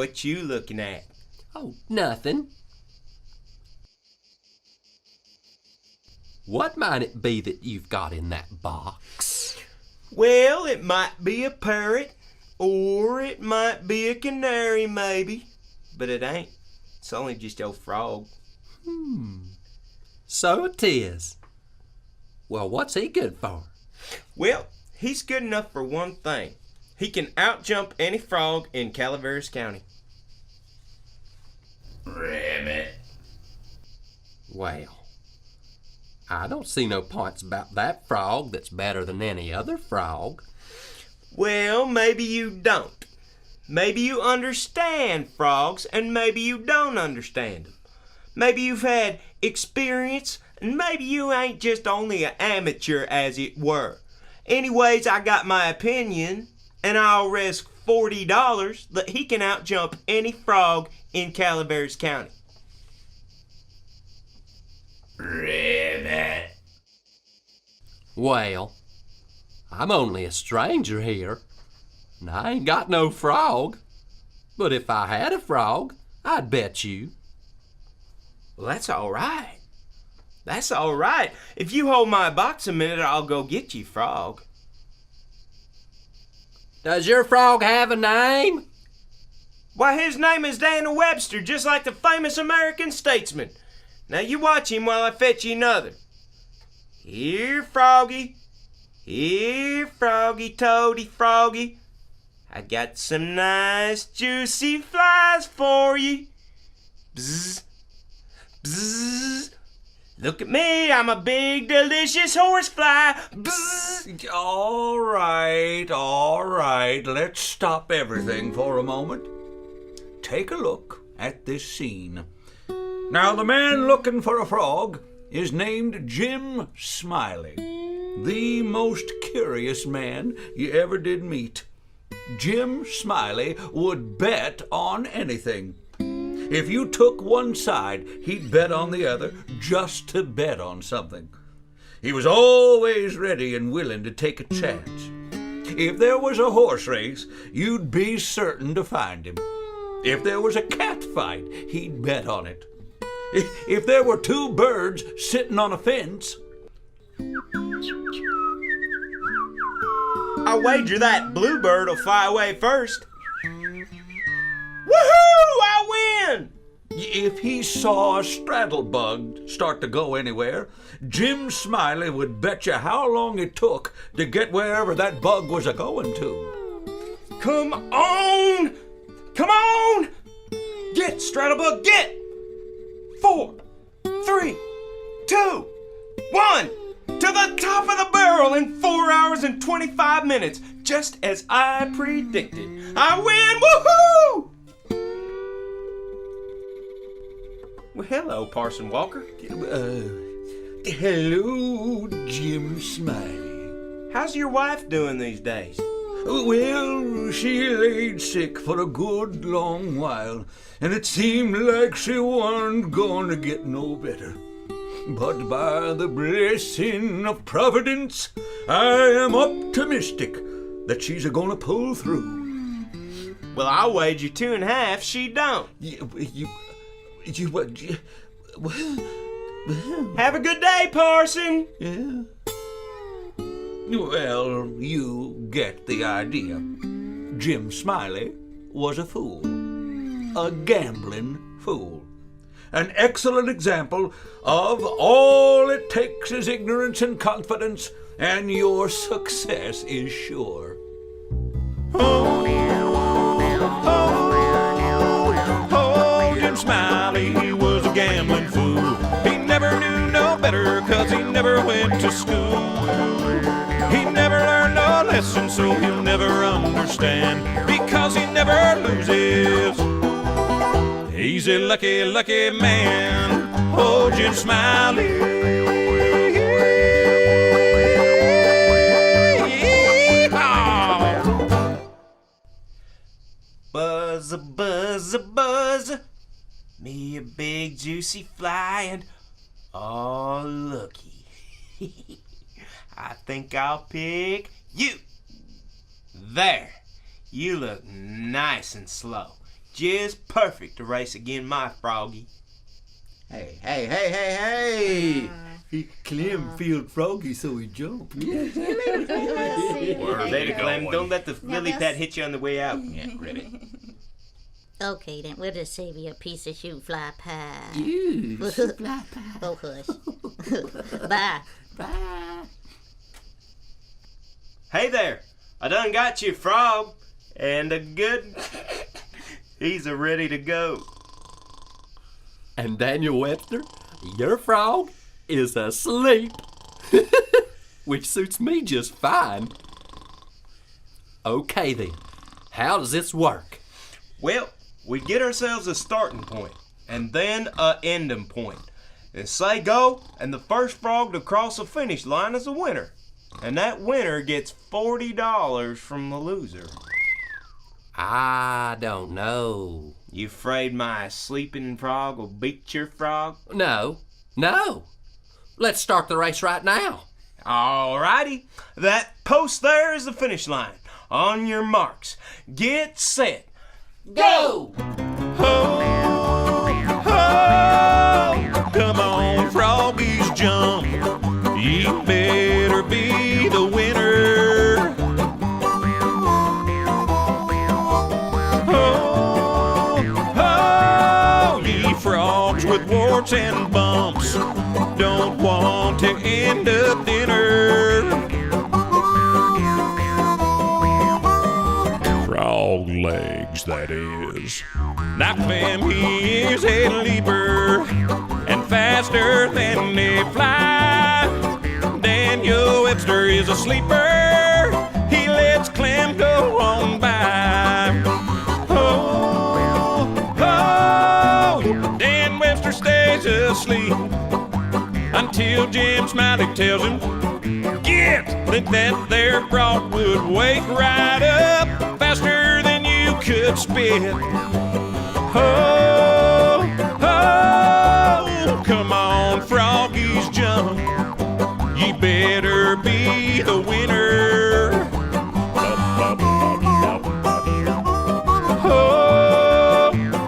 What you looking at? Oh, nothing. What might it be that you've got in that box? Well, it might be a parrot, or it might be a canary, maybe. But it ain't. It's only just your frog. So it is. Well, what's he good for? Well, he's good enough for one thing. He can outjump any frog in Calaveras County. Ribbit. Well, I don't see no points about that frog that's better than any other frog. Well, maybe you don't. Maybe you understand frogs, and maybe you don't understand them. Maybe you've had experience, and maybe you ain't just only an amateur, as it were. Anyways, I got my opinion, and I'll risk $40 that he can outjump any frog in Calaveras County. Ribbit. Well, I'm only a stranger here, and I ain't got no frog. But if I had a frog, I'd bet you. Well, that's all right. That's all right. If you hold my box a minute, I'll go get you, frog. Does your frog have a name? Why, his name is Daniel Webster, just like the famous American statesman. Now you watch him while I fetch you another. Here, froggy. Here, froggy, toady, froggy. I got some nice juicy flies for you. Bzz, bzz. Look at me, I'm a big delicious horsefly. Bzz. All right. Let's stop everything for a moment. Take a look at this scene. Now, the man looking for a frog is named Jim Smiley, the most curious man you ever did meet. Jim Smiley would bet on anything. If you took one side, he'd bet on the other just to bet on something. He was always ready and willing to take a chance. If there was a horse race, you'd be certain to find him. If there was a cat fight, he'd bet on it. If there were two birds sitting on a fence, I wager that bluebird will fly away first. Woohoo! I win! if he saw a straddlebug start to go anywhere, Jim Smiley would bet you how long it took to get wherever that bug was a-going to. Come on! Come on! Get, Straddlebug, get! 4, 3, 2, 1! To the top of the barrel in 4 hours and 25 minutes, just as I predicted. I win! Woohoo! Well, hello, Parson Walker. Hello, Jim Smiley. How's your wife doing these days? Well, she laid sick for a good long while, and it seemed like she wasn't going to get no better. But by the blessing of Providence, I am optimistic that she's going to pull through. Well, I'll wager 2.5 she don't. Have a good day, Parson. Yeah. Well, you get the idea. Jim Smiley was a fool. A gambling fool. An excellent example of all it takes is ignorance and confidence, and your success is sure. Oh, Jim Smiley was a gambling fool. He never knew no better 'cause he never went to school. He never learned a lesson, so he'll never understand, because he never loses. He's a lucky, lucky man, oh, Jim Smiley. Buzz a buzz a buzz, me a big juicy fly, and oh looky, I think I'll pick you. There, you look nice and slow. just perfect to race again my Froggy. Hey. Clem feel froggy, so he jumped. Later, Clem. Don't let the lily pad hit you on the way out. Yeah, ready. Okay, then we'll just save you a piece of shoe fly pie. You fly pie. Oh, hush. Bye. Bye. Hey there, I done got you a frog, and a good... He's a ready to go. And Daniel Webster, your frog is asleep. Which suits me just fine. Okay then, how does this work? Well, we get ourselves a starting point, and then a ending point. And say go, and the first frog to cross the finish line is the winner. And that winner gets $40 from the loser. I don't know. You afraid my sleeping frog will beat your frog? No. Let's start the race right now. Alrighty, that post there is the finish line. On your marks, get set, Go! Ho, come on, froggies, jump. Ye better be the winner. Ho, ye frogs with warts and bumps, don't want to end up dinner. Frog legs, that is. Now Clem, he is a leaper, and faster than they fly. Daniel Webster is a sleeper, he lets Clem go on by. Oh, Dan Webster stays asleep until Jim Smiley tells him, get! That there frog would wake right up faster than you could spit. Oh, come on, froggies, jump. Ye better be the winner.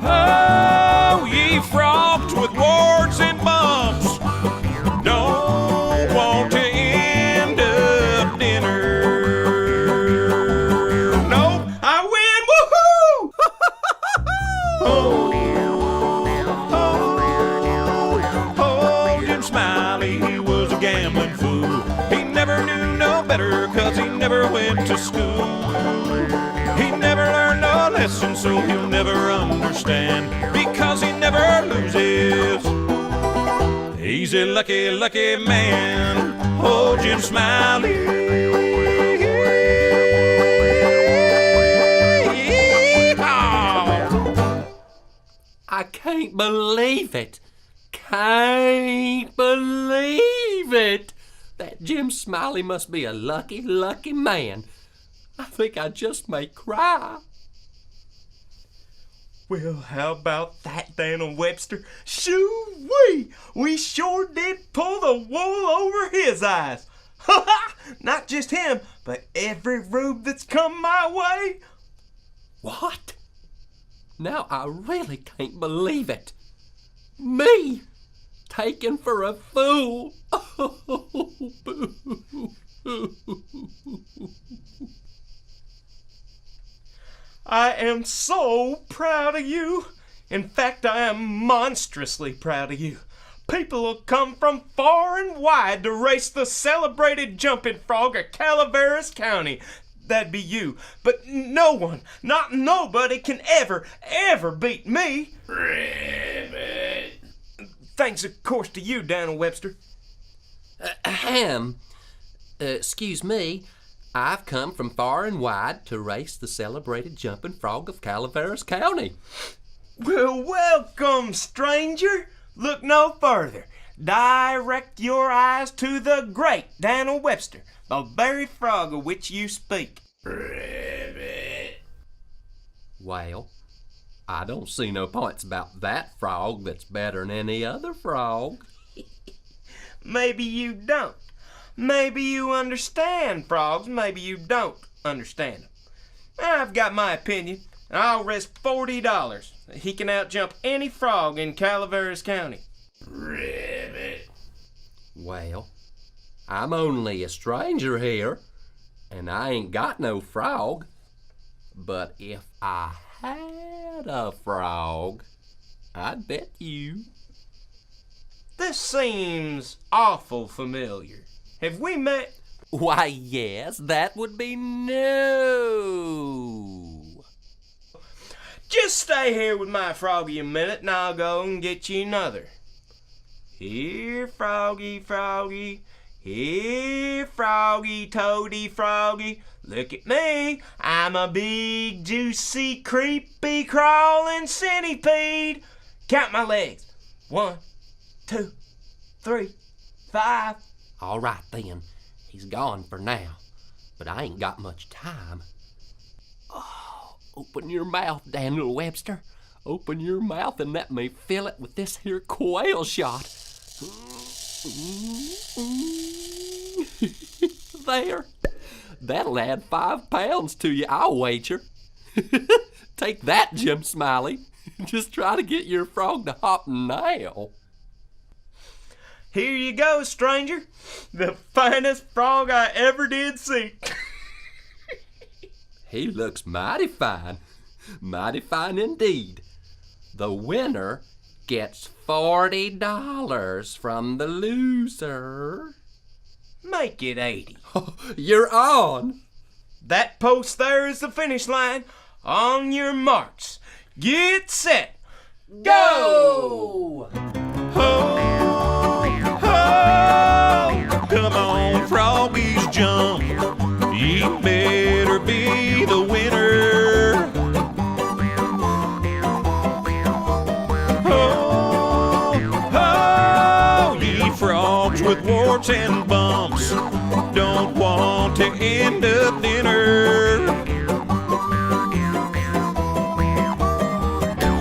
Oh, ye frogs with warts and bumps, don't want to end up dinner. No, I win, woohoo! Oh, Jim Smiley, he was a gambling fool. He never knew no better, 'cause he never went to school. He never learned a lesson, so he'll never understand, because he never loses. He's a lucky, lucky man. Oh, Jim Smiley. I can't believe it. That Jim Smiley must be a lucky, lucky man. I think I just may cry. Well, how about that, Daniel Webster? Shoo-wee! We sure did pull the wool over his eyes. Ha-ha! Not just him, but every rube that's come my way. What? Now I really can't believe it. Me, taken for a fool. I am so proud of you. In fact, I am monstrously proud of you. People will come from far and wide to race the celebrated jumping frog of Calaveras County. That'd be you. But no one, not nobody, can ever beat me. Ribbit. Thanks, of course, to you, Daniel Webster. Excuse me. I've come from far and wide to race the celebrated jumping frog of Calaveras County. Well, welcome, stranger. Look no further. Direct your eyes to the great Daniel Webster, the very frog of which you speak. Ribbit. Well, I don't see no points about that frog that's better than any other frog. Maybe you don't. Maybe you understand frogs, maybe you don't understand them. I've got my opinion, I'll risk $40 that he can outjump any frog in Calaveras County. Ribbit. Well, I'm only a stranger here, and I ain't got no frog. But if I had a frog, I'd bet you. This seems awful familiar. Have we met? Why, yes, that would be no. Just stay here with my froggy a minute and I'll go and get you another. Here, froggy, froggy. Here, froggy, toady, froggy. Look at me. I'm a big, juicy, creepy, crawling centipede. Count my legs. 1, 2, 3, 5. All right, then. He's gone for now, but I ain't got much time. Oh, open your mouth, Daniel Webster. Open your mouth and let me fill it with this here quail shot. There. That'll add 5 pounds to you, I'll wager. Take that, Jim Smiley. Just try to get your frog to hop now. Here you go, stranger. The finest frog I ever did see. He looks mighty fine. Mighty fine indeed. The winner gets $40 from the loser. Make it 80. You're on. That post there is the finish line. On your marks. Get set. Go! Ho, ho, come on, froggies, jump. You better be the winner. Ho, ho, ye frogs with warts and bumps don't want to end up dinner.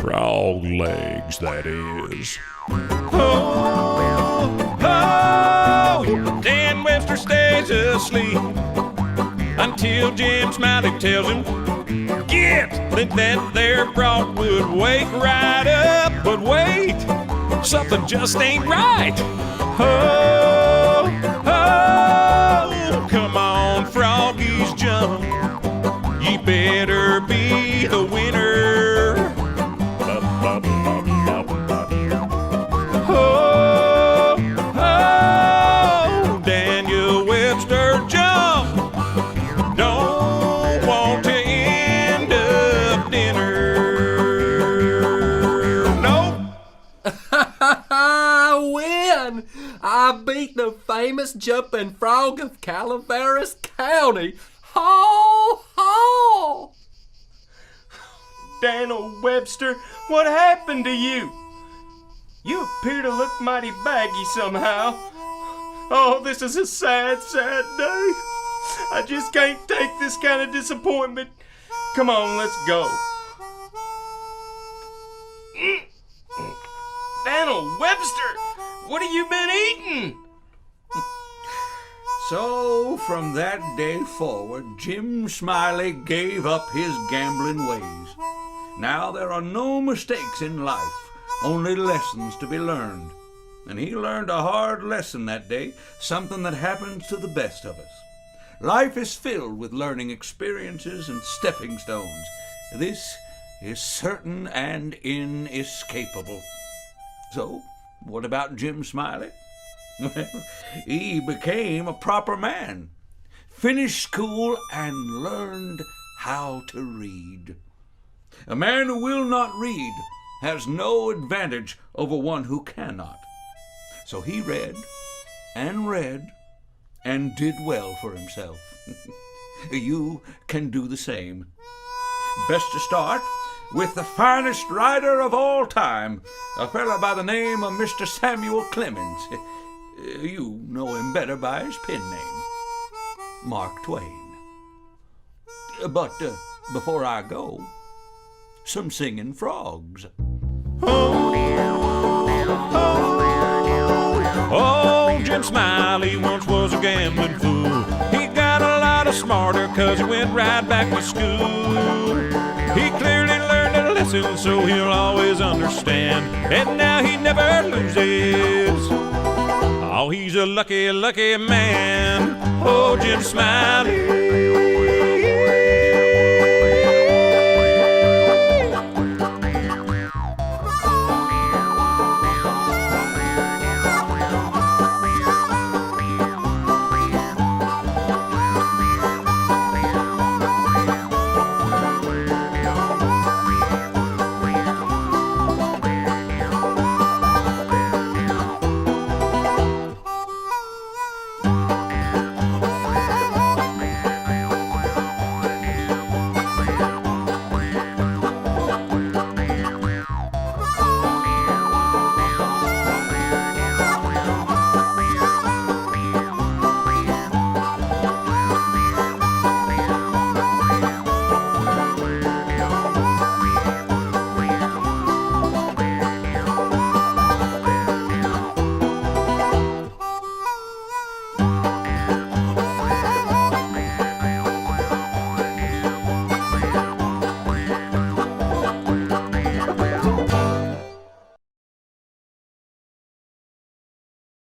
Frog legs, that is. Oh, oh, Dan Webster stays asleep until Jim Smiley tells him, get! That there frog would wake right up, but wait, something just ain't right. Oh, oh, come on, froggies, jump. Ye better be the winner. Oh, oh, Daniel Webster, jump. Don't want to end up dinner. Nope. I win! I beat the famous jumping frog of Calaveras County. Haw, haw! Daniel Webster, what happened to you? You appear to look mighty baggy somehow. Oh, this is a sad, sad day. I just can't take this kind of disappointment. Come on, let's go. Daniel Webster, what have you been eating? So, from that day forward, Jim Smiley gave up his gambling ways. Now there are no mistakes in life, only lessons to be learned. And he learned a hard lesson that day, something that happens to the best of us. Life is filled with learning experiences and stepping stones. This is certain and inescapable. So, what about Jim Smiley? Well, he became a proper man, finished school, and learned how to read. A man who will not read has no advantage over one who cannot. So he read and did well for himself. You can do the same. Best to start with the finest writer of all time, a fella by the name of Mr. Samuel Clemens. You know him better by his pen name, Mark Twain. But before I go, some singing frogs. Oh, Jim Smiley once was a gambling fool. He got a lot of smarter 'cause he went right back to school. He clearly learned a lesson, so he'll always understand. And now he never loses. Oh, he's a lucky, lucky man. Oh, Jim Smiley.